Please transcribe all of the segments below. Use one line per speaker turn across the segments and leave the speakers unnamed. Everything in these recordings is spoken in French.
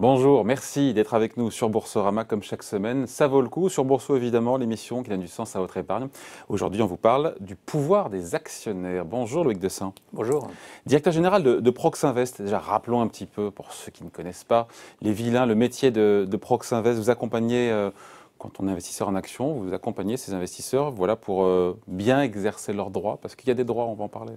Bonjour, merci d'être avec nous sur Boursorama comme chaque semaine. Ça vaut le coup. Sur Bourso, évidemment, l'émission qui donne du sens à votre épargne. Aujourd'hui, on vous parle du pouvoir des actionnaires. Bonjour Loïc Dessin.
Bonjour.
Directeur général de Proxinvest. Déjà, rappelons un petit peu, pour ceux qui ne connaissent pas, les vilains, le métier de Proxinvest. Vous accompagnez, quand on est investisseur en actions, vous accompagnez ces investisseurs voilà, pour bien exercer leurs droits. Parce qu'il y a des droits, on va en parler.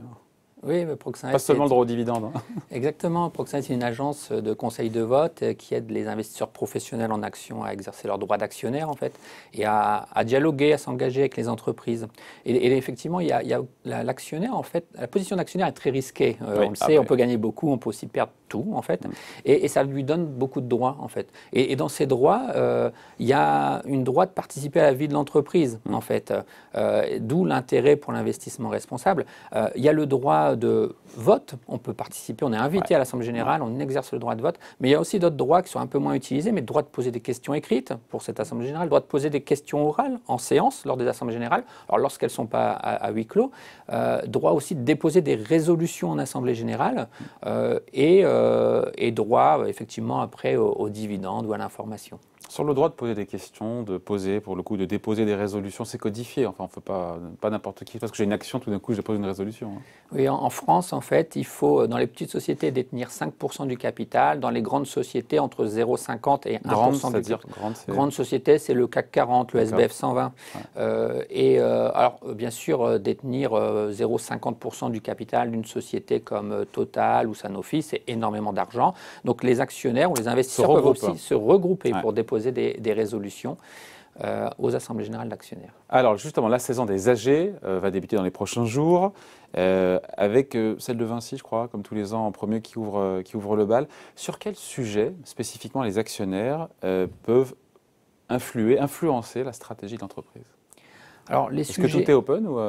Oui, mais Proxinvest,
Pas seulement le droit au dividende.
exactement. Proxinvest est une agence de conseil de vote qui aide les investisseurs professionnels en actions à exercer leur droit d'actionnaire, en fait, et à dialoguer, à s'engager avec les entreprises. Et effectivement, il y a l'actionnaire, en fait, la position d'actionnaire est très risquée.
Oui,
on le sait, on peut gagner beaucoup, on peut aussi perdre tout, en fait. Et ça lui donne beaucoup de droits, en fait. Et dans ces droits, il y a une droit de participer à la vie de l'entreprise, en fait. D'où l'intérêt pour l'investissement responsable. Il y a le droit de vote, on peut participer, on est invité à l'Assemblée Générale, on exerce le droit de vote, mais il y a aussi d'autres droits qui sont un peu moins utilisés, mais le droit de poser des questions écrites pour cette Assemblée Générale, le droit de poser des questions orales en séance lors des Assemblées Générales, alors lorsqu'elles ne sont pas à huis clos, droit aussi de déposer des résolutions en Assemblée Générale et droit effectivement après aux dividendes ou à l'information.
Sur le droit de poser des questions, de poser, pour le coup, de déposer des résolutions, c'est codifié. Enfin, on ne fait pas n'importe qui. Parce que j'ai une action, tout d'un coup, je dépose une résolution.
Oui, en France, en fait, il faut, dans les petites sociétés, détenir 5% du capital. Dans les grandes sociétés, entre 0,50 et 1% du capital. Grande société, c'est le CAC 40, le SBF 120. Ouais. Alors, bien sûr, détenir 0,50% du capital d'une société comme Total ou Sanofi, c'est énormément d'argent. Donc, les actionnaires ou les investisseurs peuvent aussi se regrouper pour déposer des résolutions aux assemblées générales d'actionnaires.
Alors justement, la saison des AG va débuter dans les prochains jours, avec celle de Vinci, je crois, comme tous les ans en premier qui ouvre le bal. Sur quel sujet spécifiquement les actionnaires peuvent influencer la stratégie de l'entreprise? Est-ce que tout est open ou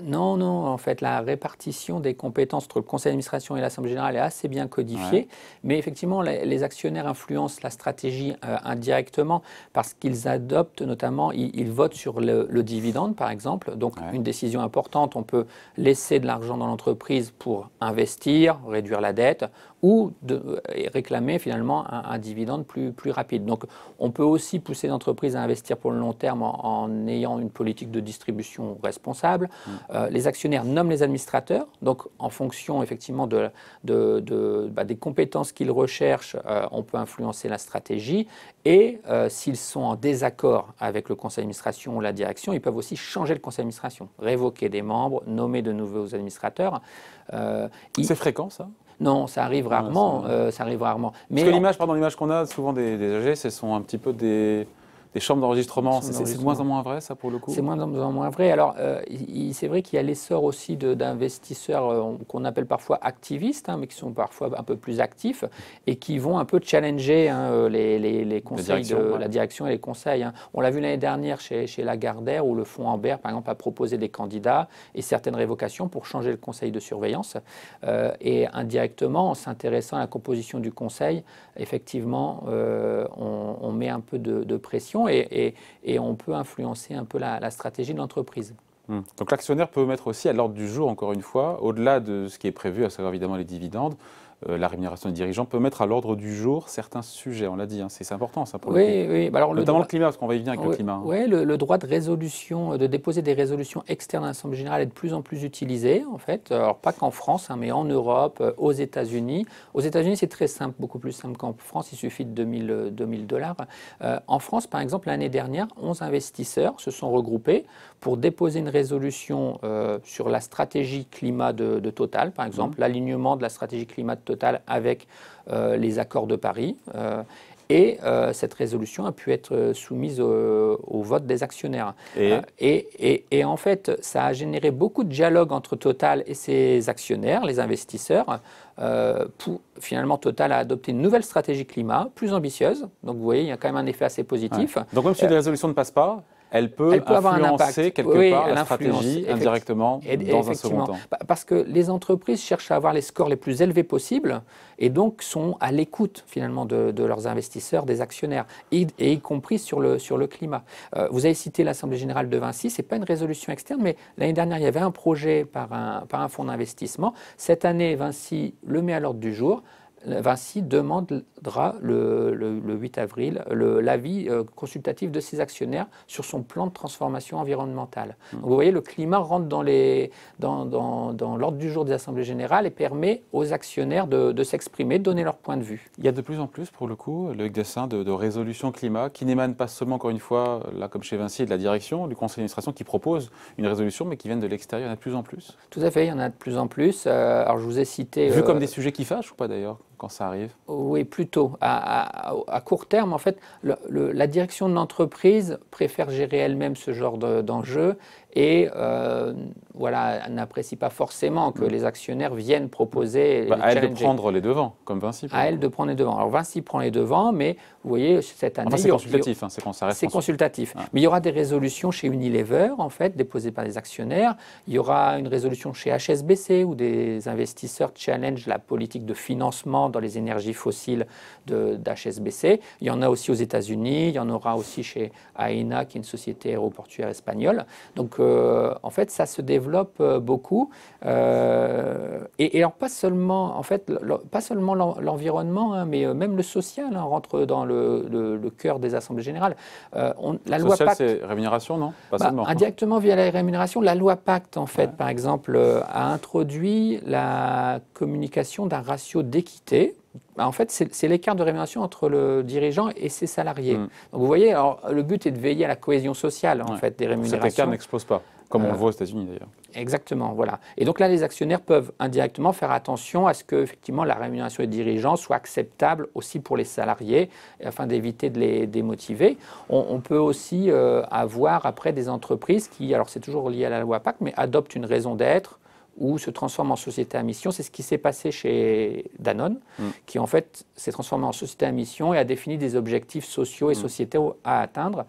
Non, non. En fait, la répartition des compétences entre le conseil d'administration et l'Assemblée générale est assez bien codifiée. Ouais. Mais effectivement, les actionnaires influencent la stratégie indirectement parce qu'ils adoptent notamment, ils votent sur le dividende, par exemple. Donc, une décision importante, on peut laisser de l'argent dans l'entreprise pour investir, réduire la dette ou réclamer finalement un dividende plus rapide. Donc, on peut aussi pousser l'entreprise à investir pour le long terme en ayant une politique de distribution responsable. Les actionnaires nomment les administrateurs, donc en fonction effectivement des compétences qu'ils recherchent, on peut influencer la stratégie. Et s'ils sont en désaccord avec le conseil d'administration ou la direction, ils peuvent aussi changer le conseil d'administration, révoquer des membres, nommer de nouveaux administrateurs.
C'est fréquent ça ?
Non, ça arrive rarement. Ça arrive rarement.
Mais parce que l'image qu'on a souvent des AG, ce sont un petit peu des chambres d'enregistrement. C'est de moins en moins vrai, ça, pour le coup?
C'est moins en moins vrai. Alors, c'est vrai qu'il y a l'essor aussi d'investisseurs qu'on appelle parfois activistes, mais qui sont parfois un peu plus actifs et qui vont un peu challenger les conseils la direction et les conseils. On l'a vu l'année dernière chez Lagardère, où le fonds Ambert, par exemple, a proposé des candidats et certaines révocations pour changer le conseil de surveillance. Et indirectement, en s'intéressant à la composition du conseil, effectivement, on met un peu de pression. Et on peut influencer un peu la stratégie de l'entreprise.
Donc l'actionnaire peut mettre aussi à l'ordre du jour, encore une fois, au-delà de ce qui est prévu, à savoir évidemment les dividendes, la rémunération des dirigeants, peut mettre à l'ordre du jour certains sujets, on l'a dit, c'est important ça pour le coup.
Oui. Alors,
notamment le climat, parce qu'on va y venir avec le climat.
Oui, le droit de résolution, de déposer des résolutions externes à l'Assemblée générale est de plus en plus utilisé, en fait. Alors pas qu'en France, mais en Europe, aux États-Unis. Aux États-Unis, c'est très simple, beaucoup plus simple qu'en France, il suffit de $2000. En France, par exemple, l'année dernière, 11 investisseurs se sont regroupés pour déposer une résolution sur la stratégie climat de Total, par exemple, l'alignement de la stratégie climat de Total avec les accords de Paris. Et cette résolution a pu être soumise au vote des actionnaires. Et en fait, ça a généré beaucoup de dialogue entre Total et ses actionnaires, les investisseurs. Finalement, Total a adopté une nouvelle stratégie climat, plus ambitieuse. Donc vous voyez, il y a quand même un effet assez positif.
Ouais. Donc même si les résolutions ne passent pas, elle peut influencer quelque part la stratégie indirectement dans un second temps.
Parce que les entreprises cherchent à avoir les scores les plus élevés possibles et donc sont à l'écoute finalement de leurs investisseurs, des actionnaires, et y compris sur le climat. Vous avez cité l'Assemblée générale de Vinci, ce n'est pas une résolution externe, mais l'année dernière, il y avait un projet par un fonds d'investissement. Cette année, Vinci le met à l'ordre du jour, Vinci demandera le 8 avril l'avis consultatif de ses actionnaires sur son plan de transformation environnementale. Donc vous voyez, le climat rentre dans l'ordre du jour des assemblées générales et permet aux actionnaires de s'exprimer, de donner leur point de vue.
Il y a de plus en plus, pour le coup, Loïc Dessin, de résolutions climat qui n'émanent pas seulement, encore une fois, là comme chez Vinci, de la direction, du conseil d'administration qui propose une résolution, mais qui viennent de l'extérieur. Il y en a de plus en plus.
Tout à fait, il y en a de plus en plus. Alors je vous ai cité...
Vu comme des sujets qui fâchent ou pas d'ailleurs, quand ça arrive?
Oui, plutôt. À court terme, en fait, la direction de l'entreprise préfère gérer elle-même ce genre d'enjeux et voilà, n'apprécie pas forcément que les actionnaires viennent proposer.
À elle de prendre les devants, comme Vinci.
À elle de prendre les devants. Alors Vinci prend les devants, mais vous voyez, cette année...
Enfin, c'est consultatif,
c'est consultatif. Mais il y aura des résolutions chez Unilever, en fait, déposées par les actionnaires. Il y aura une résolution chez HSBC, où des investisseurs challenge la politique de financement dans les énergies fossiles d'HSBC. Il y en a aussi aux États-Unis, il y en aura aussi chez AENA, qui est une société aéroportuaire espagnole. Donc, en fait, ça se développe beaucoup. Et alors, pas seulement, en fait, pas seulement l'environnement, hein, mais même le social rentre dans le cœur des assemblées générales. La loi
Social,
Pacte,
c'est rémunération, non? Pas seulement.
indirectement via la rémunération, la loi Pacte, en fait, par exemple, a introduit la communication d'un ratio d'équité. En fait, c'est l'écart de rémunération entre le dirigeant et ses salariés. Donc, vous voyez, alors, le but est de veiller à la cohésion sociale, en fait, des rémunérations.
Cet écart n'explose pas, comme on le voit aux États-Unis d'ailleurs.
Exactement, voilà. Et donc là, les actionnaires peuvent indirectement faire attention à ce que, effectivement, la rémunération des dirigeants soit acceptable aussi pour les salariés, afin d'éviter de les démotiver. On peut aussi avoir après des entreprises qui, alors c'est toujours lié à la loi Pacte, mais adoptent une raison d'être ou se transforment en société à mission. C'est ce qui s'est passé chez Danone, qui en fait s'est transformé en société à mission et a défini des objectifs sociaux et sociétaux à atteindre.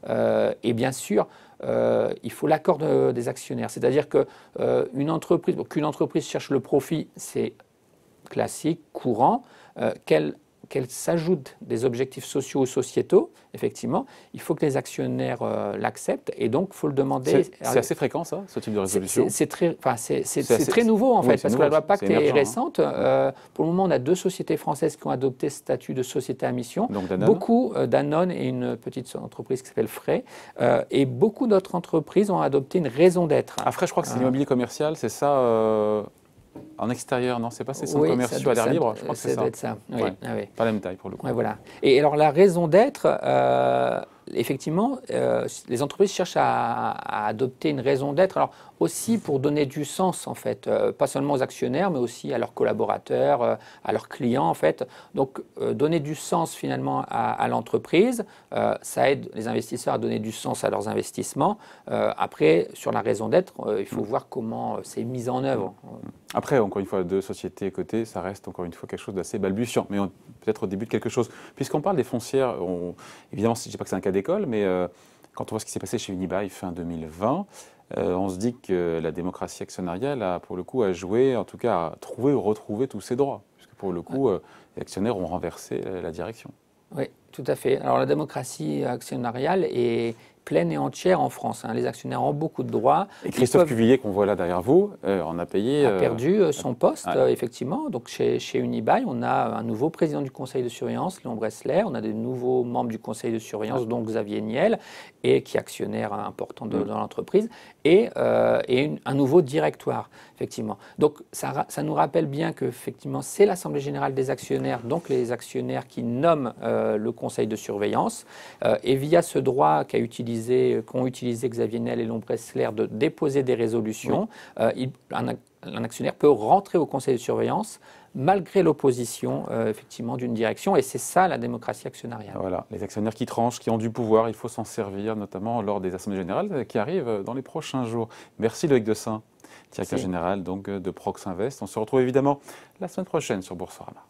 Et bien sûr, il faut l'accord des actionnaires. C'est-à-dire qu'une entreprise cherche le profit, c'est classique, courant, qu'elle s'ajoute des objectifs sociaux ou sociétaux, effectivement, il faut que les actionnaires l'acceptent et donc il faut le demander.
C'est assez fréquent, ça, ce type de résolution?
C'est très nouveau, en fait, parce que la loi Pacte est récente. Pour le moment, on a 2 sociétés françaises qui ont adopté ce statut de société à mission.
Donc Danone.
Beaucoup, Danone et une petite entreprise qui s'appelle Frey, et beaucoup d'autres entreprises ont adopté une raison d'être.
Frey, je crois que c'est l'immobilier commercial, c'est ça en extérieur, non? C'est pas ces centres commerciaux à l'air libre? Je crois que c'est ça.
Ça doit être ça, oui.
Ouais.
Ah, oui.
Pas la même taille, pour le coup.
Ouais, voilà. Et alors, la raison d'être, effectivement, les entreprises cherchent à adopter une raison d'être, alors aussi pour donner du sens, en fait, pas seulement aux actionnaires, mais aussi à leurs collaborateurs, à leurs clients, en fait. Donc, donner du sens, finalement, à l'entreprise, ça aide les investisseurs à donner du sens à leurs investissements. Après, sur la raison d'être, il faut voir comment c'est mis en œuvre.
Après, encore une fois, 2 sociétés cotées, ça reste encore une fois quelque chose d'assez balbutiant, mais peut-être au début de quelque chose. Puisqu'on parle des foncières, évidemment, je ne dis pas que c'est un cas d'école, mais quand on voit ce qui s'est passé chez Unibail fin 2020, on se dit que la démocratie actionnariale a, pour le coup, à jouer, en tout cas à trouver ou retrouver tous ses droits, puisque pour le coup, les actionnaires ont renversé la direction.
Oui, tout à fait. Alors la démocratie actionnariale est pleine et entière en France. Les actionnaires ont beaucoup de droits.
Et Christophe Cuvillier, qu'on voit là derrière vous, en a payé...
a perdu son poste, effectivement. Donc chez Unibail, on a un nouveau président du conseil de surveillance, Léon Bressler. On a des nouveaux membres du conseil de surveillance, dont Xavier Niel, et qui est actionnaire important dans l'entreprise, et un nouveau directoire, effectivement. Donc ça nous rappelle bien que, effectivement, c'est l'Assemblée générale des actionnaires, donc les actionnaires qui nomment le conseil de surveillance. Et via ce droit qu'ont utilisé Xavier Niel et Léon Bressler de déposer des résolutions, un actionnaire peut rentrer au conseil de surveillance malgré l'opposition effectivement d'une direction, et c'est ça la démocratie actionnariale.
Voilà, les actionnaires qui tranchent, qui ont du pouvoir, il faut s'en servir, notamment lors des assemblées générales qui arrivent dans les prochains jours. Merci Loïc Dessin, directeur général donc, de Proxinvest. On se retrouve évidemment la semaine prochaine sur Boursorama.